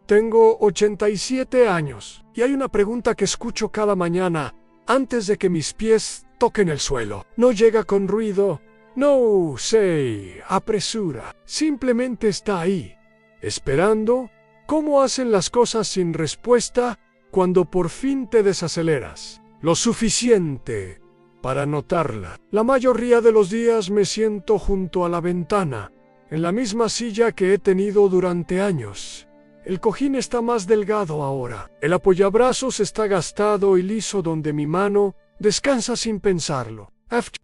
Tengo 87 años y hay una pregunta que escucho cada mañana antes de que mis pies toquen el suelo. No llega con ruido, no se apresura, simplemente está ahí, esperando. ¿Cómo hacen las cosas sin respuesta cuando por fin te desaceleras? Lo suficiente para notarla. La mayoría de los días me siento junto a la ventana, en la misma silla que he tenido durante años. El cojín está más delgado ahora. El apoyabrazos está gastado y liso donde mi mano descansa sin pensarlo.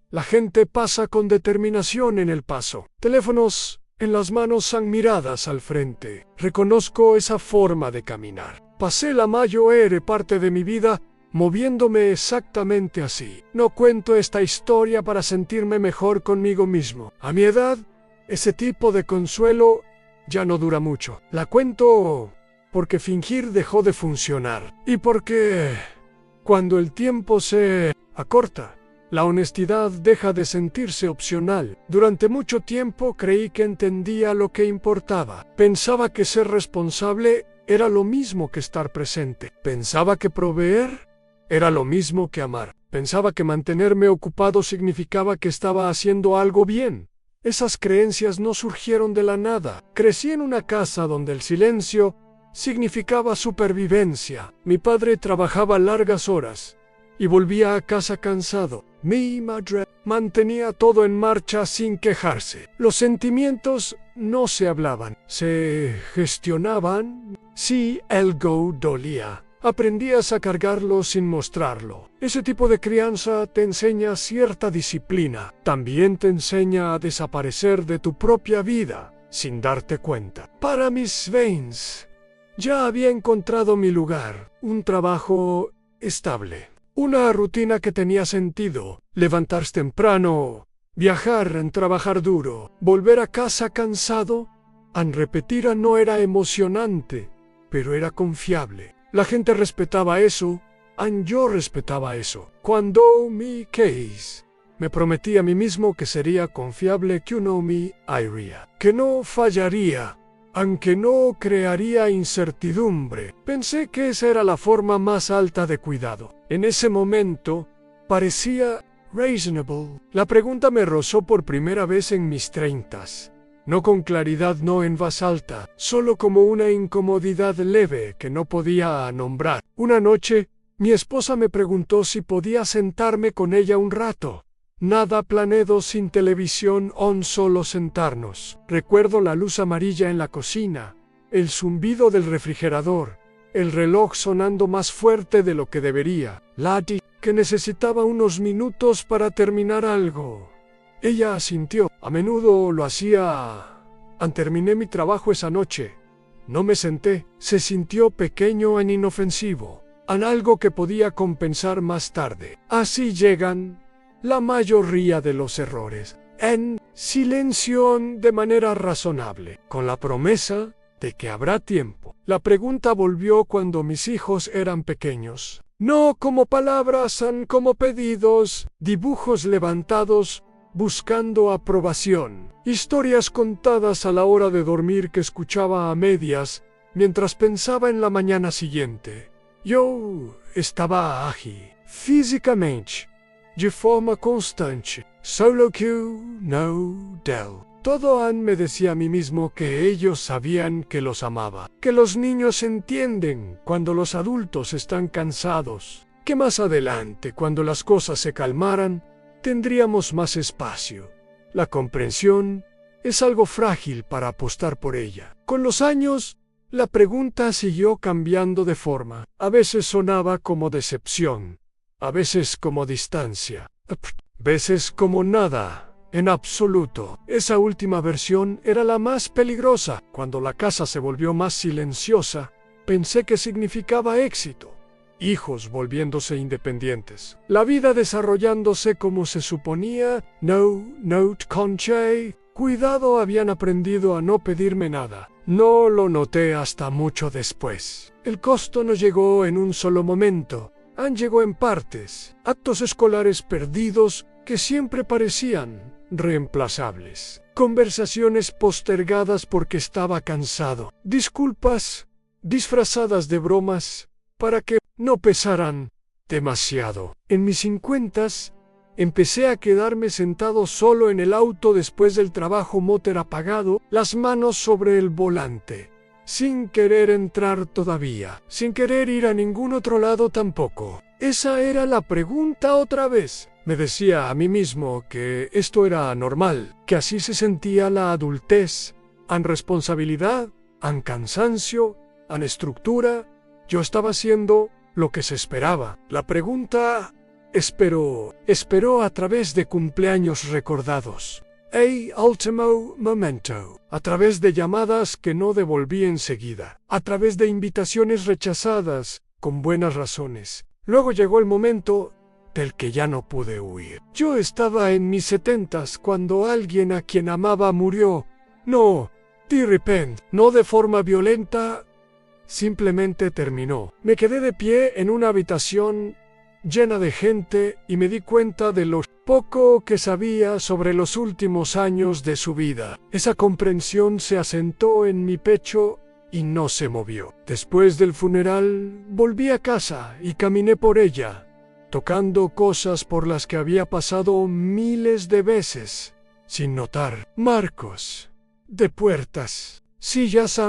La gente pasa con determinación en el paso. Teléfonos en las manos han miradas al frente. Reconozco esa forma de caminar. Pasé la mayor parte de mi vida moviéndome exactamente así. No cuento esta historia para sentirme mejor conmigo mismo. A mi edad, ese tipo de consuelo ya no dura mucho. La cuento porque fingir dejó de funcionar y porque cuando el tiempo se acorta, la honestidad deja de sentirse opcional. Durante mucho tiempo creí que entendía lo que importaba. Pensaba que ser responsable era lo mismo que estar presente. Pensaba que proveer era lo mismo que amar. Pensaba que mantenerme ocupado significaba que estaba haciendo algo bien. Esas creencias no surgieron de la nada. Crecí en una casa donde el silencio significaba supervivencia. Mi padre trabajaba largas horas y volvía a casa cansado. Mi madre mantenía todo en marcha sin quejarse. Los sentimientos no se hablaban, se gestionaban. Si algo dolía, aprendías a cargarlo sin mostrarlo. Ese tipo de crianza te enseña cierta disciplina. También te enseña a desaparecer de tu propia vida sin darte cuenta. Para mis 20, ya había encontrado mi lugar, un trabajo estable, una rutina que tenía sentido, levantarse temprano, viajar, trabajar duro, volver a casa cansado. Repetir no era emocionante, pero era confiable. La gente respetaba eso, yo respetaba eso. Cuando mi case, me prometí a mí mismo que sería confiable, que uno me iría, que no fallaría, aunque no crearía incertidumbre. Pensé que esa era la forma más alta de cuidado. En ese momento, parecía reasonable. La pregunta me rozó por primera vez en mis 30. No con claridad, no en voz alta, solo como una incomodidad leve que no podía nombrar. Una noche, mi esposa me preguntó si podía sentarme con ella un rato. Nada planeado, sin televisión, solo sentarnos. Recuerdo la luz amarilla en la cocina, el zumbido del refrigerador, el reloj sonando más fuerte de lo que debería. Lati, que necesitaba unos minutos para terminar algo. Ella asintió. A menudo lo hacía. Terminé mi trabajo esa noche. No me senté. Se sintió pequeño e inofensivo. Algo que podía compensar más tarde. Así llegan la mayoría de los errores. En silencio, de manera razonable, con la promesa de que habrá tiempo. La pregunta volvió cuando mis hijos eran pequeños. No como palabras, como pedidos, dibujos levantados, buscando aprobación. Historias contadas a la hora de dormir que escuchaba a medias mientras pensaba en la mañana siguiente. Yo estaba ágil, físicamente, de forma constante, solo que no del. Todo me decía a mí mismo que ellos sabían que los amaba, que los niños entienden cuando los adultos están cansados, que más adelante, cuando las cosas se calmaran, tendríamos más espacio. La comprensión es algo frágil para apostar por ella. Con los años, la pregunta siguió cambiando de forma. A veces sonaba como decepción, a veces como distancia, a veces como nada, en absoluto. Esa última versión era la más peligrosa. Cuando la casa se volvió más silenciosa, pensé que significaba éxito. Hijos volviéndose independientes. La vida desarrollándose como se suponía. No, conche. Cuidado, habían aprendido a no pedirme nada. No lo noté hasta mucho después. El costo no llegó en un solo momento. Llegó en partes. Actos escolares perdidos que siempre parecían reemplazables. Conversaciones postergadas porque estaba cansado. Disculpas disfrazadas de bromas, para que no pesaran demasiado. En mis 50s, empecé a quedarme sentado solo en el auto después del trabajo, motor apagado, las manos sobre el volante, sin querer entrar todavía, sin querer ir a ningún otro lado tampoco. Esa era la pregunta otra vez. Me decía a mí mismo que esto era normal, que así se sentía la adultez, an responsabilidad, an cansancio, an estructura. Yo estaba haciendo lo que se esperaba. La pregunta esperó a través de cumpleaños recordados. Ultimo momento. A través de llamadas que no devolví enseguida. A través de invitaciones rechazadas, con buenas razones. Luego llegó el momento del que ya no pude huir. Yo estaba en mis 70s cuando alguien a quien amaba murió. No, de repente, no de forma violenta, simplemente terminó. Me quedé de pie en una habitación llena de gente y me di cuenta de lo poco que sabía sobre los últimos años de su vida. Esa comprensión se asentó en mi pecho y no se movió. Después del funeral, volví a casa y caminé por ella, tocando cosas por las que había pasado miles de veces, sin notar. Marcos de puertas, sillas,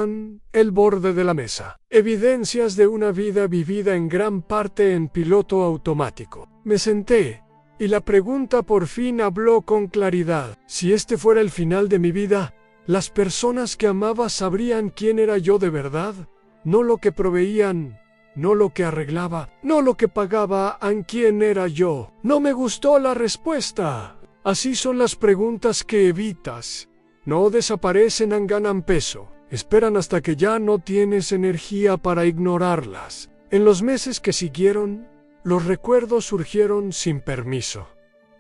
el borde de la mesa. Evidencias de una vida vivida en gran parte en piloto automático. Me senté y la pregunta por fin habló con claridad. Si este fuera el final de mi vida, ¿las personas que amaba sabrían quién era yo de verdad? No lo que proveían, no lo que arreglaba, no lo que pagaba, ¿en quién era yo? No me gustó la respuesta. Así son las preguntas que evitas. No desaparecen, ganan peso. Esperan hasta que ya no tienes energía para ignorarlas. En los meses que siguieron, los recuerdos surgieron sin permiso.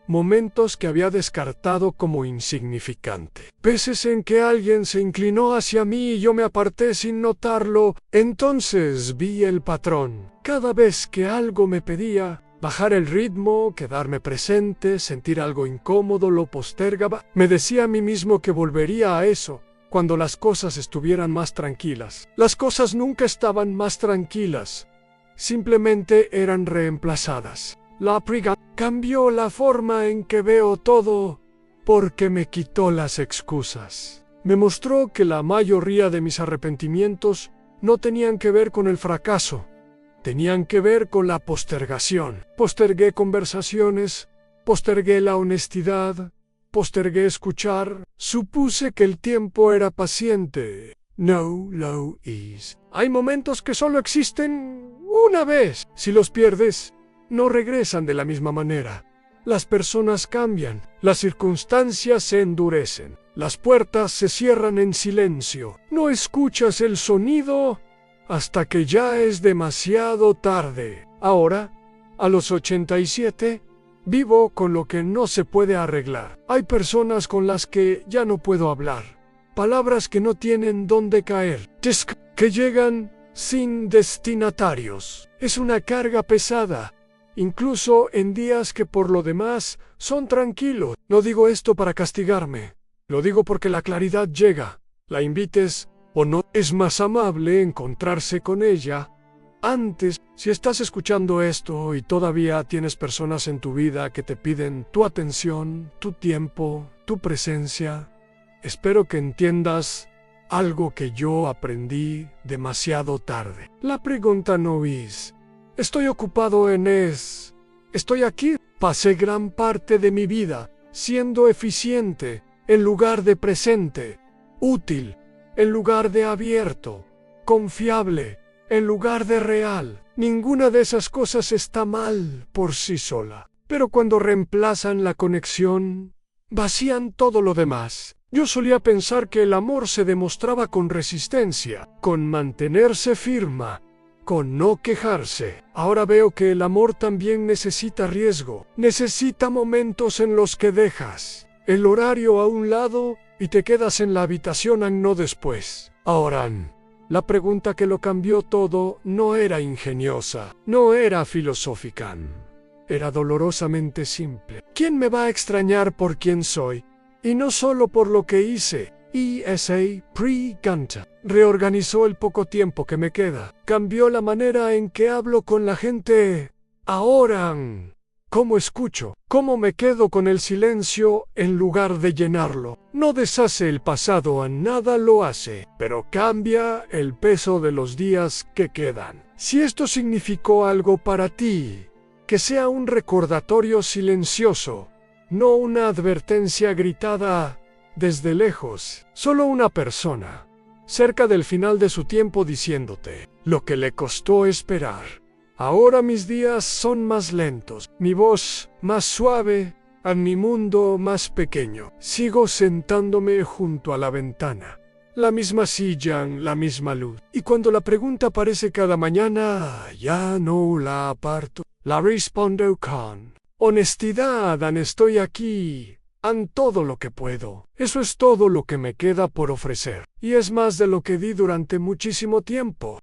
Momentos que había descartado como insignificante. Veces en que alguien se inclinó hacia mí y yo me aparté sin notarlo. Entonces vi el patrón. Cada vez que algo me pedía bajar el ritmo, quedarme presente, sentir algo incómodo, lo postergaba. Me decía a mí mismo que volvería a eso cuando las cosas estuvieran más tranquilas. Las cosas nunca estaban más tranquilas. Simplemente eran reemplazadas. La priga cambió la forma en que veo todo porque me quitó las excusas. Me mostró que la mayoría de mis arrepentimientos no tenían que ver con el fracaso, tenían que ver con la postergación. Postergué conversaciones, postergué la honestidad, postergué escuchar. Supuse que el tiempo era paciente. No lo is. Hay momentos que solo existen una vez. Si los pierdes, no regresan de la misma manera. Las personas cambian, las circunstancias se endurecen, las puertas se cierran en silencio. No escuchas el sonido hasta que ya es demasiado tarde. Ahora, a los 87, vivo con lo que no se puede arreglar. Hay personas con las que ya no puedo hablar. Palabras que no tienen dónde caer. Que llegan sin destinatarios. Es una carga pesada. Incluso en días que por lo demás son tranquilos. No digo esto para castigarme. Lo digo porque la claridad llega. La invites o no. Es más amable encontrarse con ella antes. Si estás escuchando esto y todavía tienes personas en tu vida que te piden tu atención, tu tiempo, tu presencia, espero que entiendas algo que yo aprendí demasiado tarde. La pregunta no es: estoy ocupado estoy aquí. Pasé gran parte de mi vida siendo eficiente en lugar de presente, útil en lugar de abierto, confiable en lugar de real. Ninguna de esas cosas está mal por sí sola, pero cuando reemplazan la conexión, vacían todo lo demás. Yo solía pensar que el amor se demostraba con resistencia, con mantenerse firme, con no quejarse. Ahora veo que el amor también necesita riesgo, necesita momentos en los que dejas el horario a un lado y te quedas en la habitación no después. Ahora, la pregunta que lo cambió todo no era ingeniosa, no era filosófica, era dolorosamente simple. ¿Quién me va a extrañar por quién soy? Y no solo por lo que hice, ESA Pre-Ganta. Reorganizó el poco tiempo que me queda. Cambió la manera en que hablo con la gente. Ahora, ¿cómo escucho? ¿Cómo me quedo con el silencio en lugar de llenarlo? No deshace el pasado, a nada lo hace, pero cambia el peso de los días que quedan. Si esto significó algo para ti, que sea un recordatorio silencioso, no una advertencia gritada desde lejos, solo una persona, cerca del final de su tiempo diciéndote lo que le costó esperar. Ahora mis días son más lentos, mi voz más suave, a mi mundo más pequeño. Sigo sentándome junto a la ventana. La misma silla, la misma luz. Y cuando la pregunta aparece cada mañana, ya no la aparto. La respondo con honestidad, estoy aquí. Todo lo que puedo. Eso es todo lo que me queda por ofrecer. Y es más de lo que di durante muchísimo tiempo.